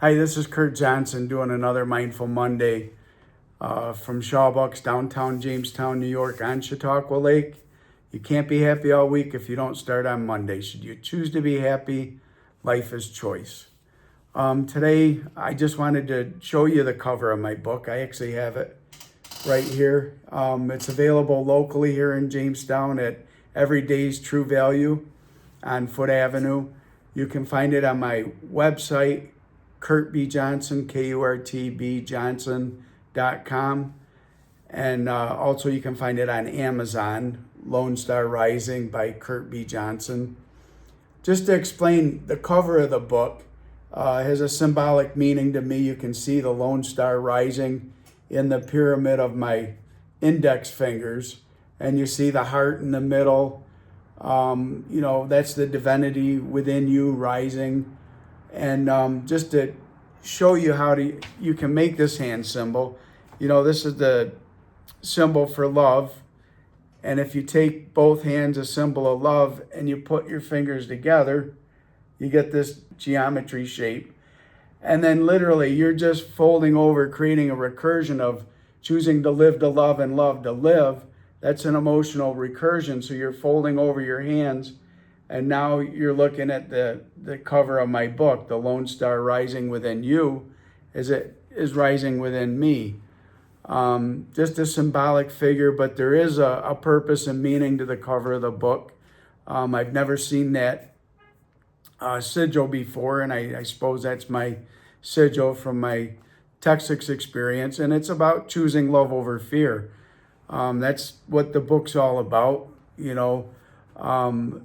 Hi, this is Kurt Johnson doing another Mindful Monday from Shawbucks, downtown Jamestown, New York on Chautauqua Lake. You can't be happy all week if you don't start on Monday. Should you choose to be happy, life is choice. Today, I just wanted to show you the cover of my book. I actually have it right here. It's available locally here in Jamestown at Everyday's True Value on Foot Avenue. You can find it on my website, Kurt B. Johnson, KURTB Johnson.com. And also you can find it on Amazon, Lone Star Rising by Kurt B. Johnson. Just to explain, the cover of the book has a symbolic meaning to me. You can see the Lone Star Rising in the pyramid of my index fingers. And you see the heart in the middle. That's the divinity within you rising. And just to show you how you can make this hand symbol, this is the symbol for love. And if you take both hands, a symbol of love, and you put your fingers together, you get this geometry shape. And then literally you're just folding over, creating a recursion of choosing to live to love and love to live. That's an emotional recursion. So you're folding over your hands. And now you're looking at the cover of my book, The Lone Star Rising Within You, as it is rising within me. Just a symbolic figure, but there is a purpose and meaning to the cover of the book. I've never seen that sigil before, and I suppose that's my sigil from my Texas experience, and it's about choosing love over fear. That's what the book's all about,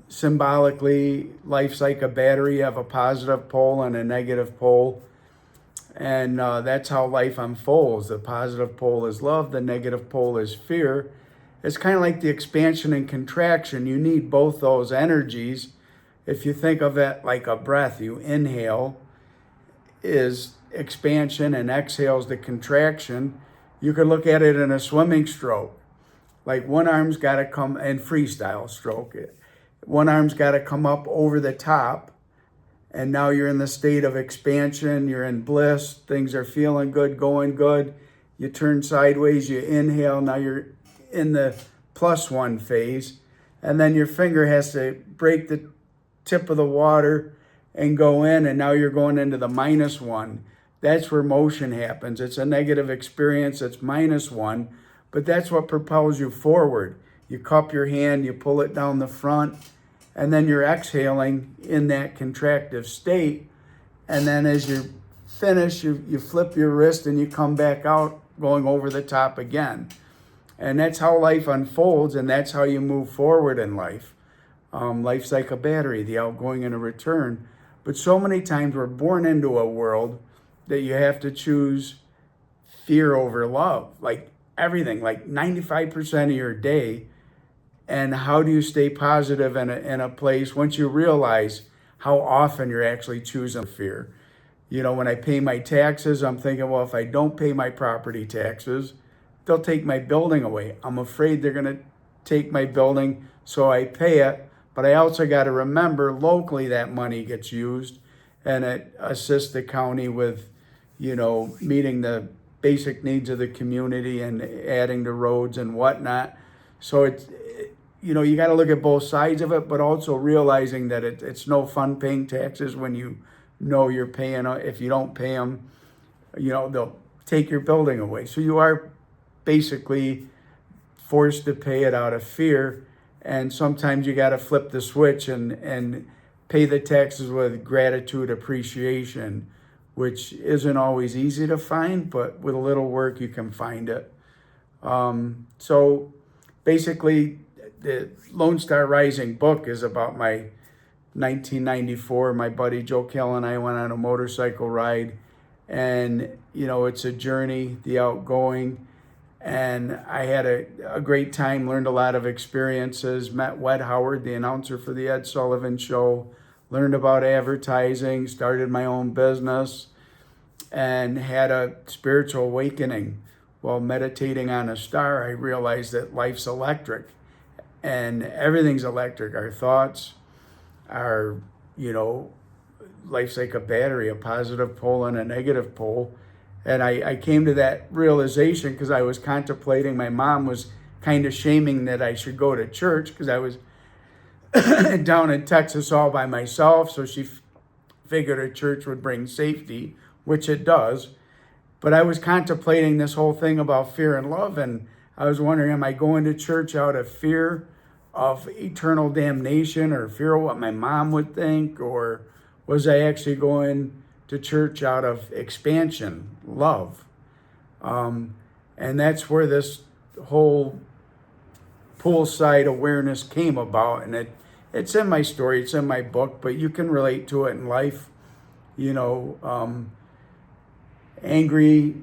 Symbolically, life's like a battery. You have a positive pole and a negative pole. And that's how life unfolds. The positive pole is love. The negative pole is fear. It's kind of like the expansion and contraction. You need both those energies. If you think of it like a breath, you inhale is expansion and exhale is the contraction. You could look at it in a swimming stroke. Like one arm's got to come, and freestyle stroke it. One arm's got to come up over the top, and now you're in the state of expansion. You're in bliss. Things are feeling good, going good. You turn sideways, you inhale. Now you're in the +1 phase, and then your finger has to break the tip of the water and go in, and now you're going into the -1. That's where motion happens. It's a negative experience. It's -1. But that's what propels you forward. You cup your hand, you pull it down the front, and then you're exhaling in that contractive state. And then as you finish, you flip your wrist and you come back out going over the top again. And that's how life unfolds, and that's how you move forward in life. Life's like a battery, the outgoing and a return. But so many times we're born into a world that you have to choose fear over love. Like everything, like 95% of your day. And how do you stay positive in a place once you realize how often you're actually choosing fear? When I pay my taxes, I'm thinking, well, if I don't pay my property taxes, they'll take my building away. I'm afraid they're going to take my building, so I pay it. But I also got to remember locally that money gets used, and it assists the county with, meeting the basic needs of the community and adding to roads and whatnot. So it's, you got to look at both sides of it, but also realizing that it's no fun paying taxes when you know you're paying. If you don't pay them, they'll take your building away. So you are basically forced to pay it out of fear. And sometimes you got to flip the switch and pay the taxes with gratitude, appreciation, which isn't always easy to find, but with a little work, you can find it. So basically, the Lone Star Rising book is about my 1994. My buddy Joe Kell and I went on a motorcycle ride, and, it's a journey, the outgoing. And I had a great time, learned a lot of experiences, met Wed Howard, the announcer for the Ed Sullivan Show, learned about advertising, started my own business, and had a spiritual awakening. While meditating on a star, I realized that life's electric, and everything's electric. Our thoughts, our, life's like a battery, a positive pole and a negative pole. And I came to that realization because I was contemplating, my mom was kind of shaming that I should go to church because I was down in Texas all by myself. So she figured a church would bring safety, which it does. But I was contemplating this whole thing about fear and love. And I was wondering, am I going to church out of fear of eternal damnation or fear of what my mom would think? Or was I actually going to church out of expansion, love? And that's where this whole poolside awareness came about. And it's in my story, it's in my book, but you can relate to it in life. Angry,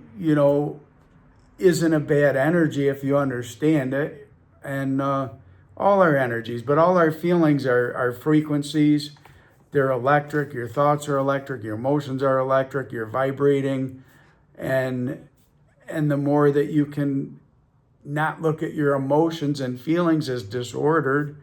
isn't a bad energy if you understand it. And all our energies, but all our feelings are frequencies. They're electric. Your thoughts are electric. Your emotions are electric. You're vibrating. And the more that you can not look at your emotions and feelings as disordered,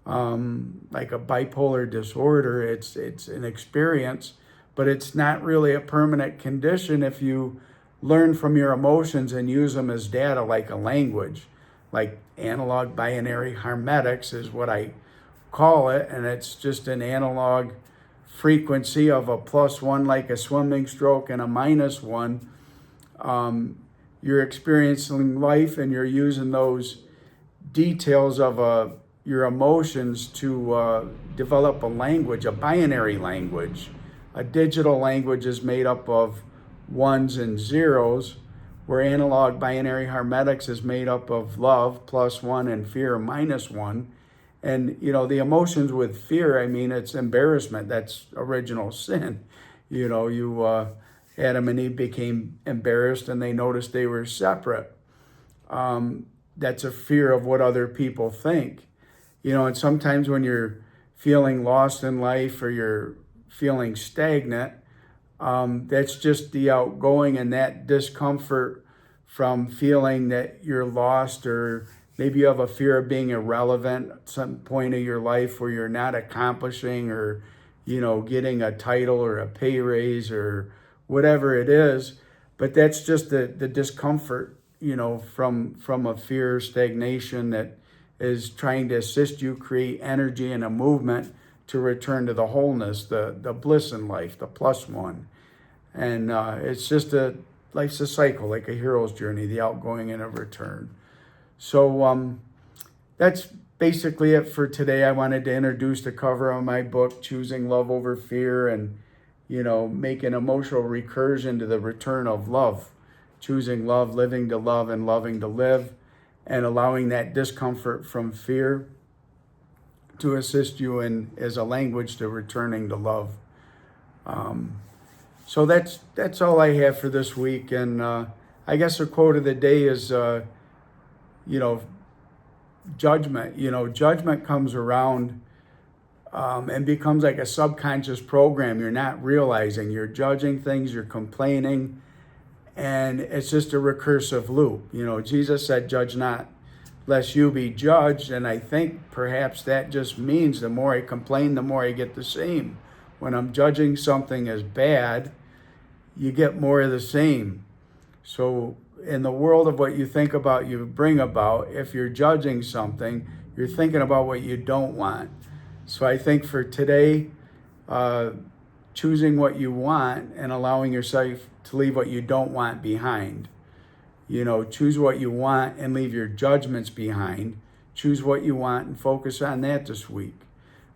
like a bipolar disorder, it's an experience, but it's not really a permanent condition if you learn from your emotions and use them as data, like a language. Like analog binary harmonics is what I call it, and it's just an analog frequency of a +1 like a swimming stroke and a -1. You're experiencing life and you're using those details of your emotions to develop a language, a binary language. A digital language is made up of ones and zeros, where analog binary harmonics is made up of love +1 and fear -1. And, the emotions with fear, it's embarrassment. That's original sin. Adam and Eve became embarrassed and they noticed they were separate. That's a fear of what other people think. And sometimes when you're feeling lost in life or you're feeling stagnant, that's just the outgoing and that discomfort from feeling that you're lost, or maybe you have a fear of being irrelevant at some point of your life where you're not accomplishing or, getting a title or a pay raise or whatever it is. But that's just the discomfort, from a fear stagnation that is trying to assist you create energy and a movement to return to the wholeness, the bliss in life, the +1. And it's just life's a cycle, like a hero's journey, the outgoing and a return. So that's basically it for today. I wanted to introduce the cover of my book, Choosing Love Over Fear, and, make an emotional recursion to the return of love. Choosing love, living to love, and loving to live, and allowing that discomfort from fear to assist you in as a language to returning to love. So that's all I have for this week. And I guess a quote of the day is, judgment. Judgment comes around and becomes like a subconscious program. You're not realizing you're judging things, you're complaining, and it's just a recursive loop. Jesus said, "Judge not, lest you be judged." And I think perhaps that just means the more I complain, the more I get the same. When I'm judging something as bad, you get more of the same. So in the world of what you think about, you bring about. If you're judging something, you're thinking about what you don't want. So I think for today, choosing what you want and allowing yourself to leave what you don't want behind. Choose what you want and leave your judgments behind. Choose what you want and focus on that this week.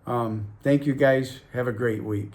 Thank you guys. Have a great week.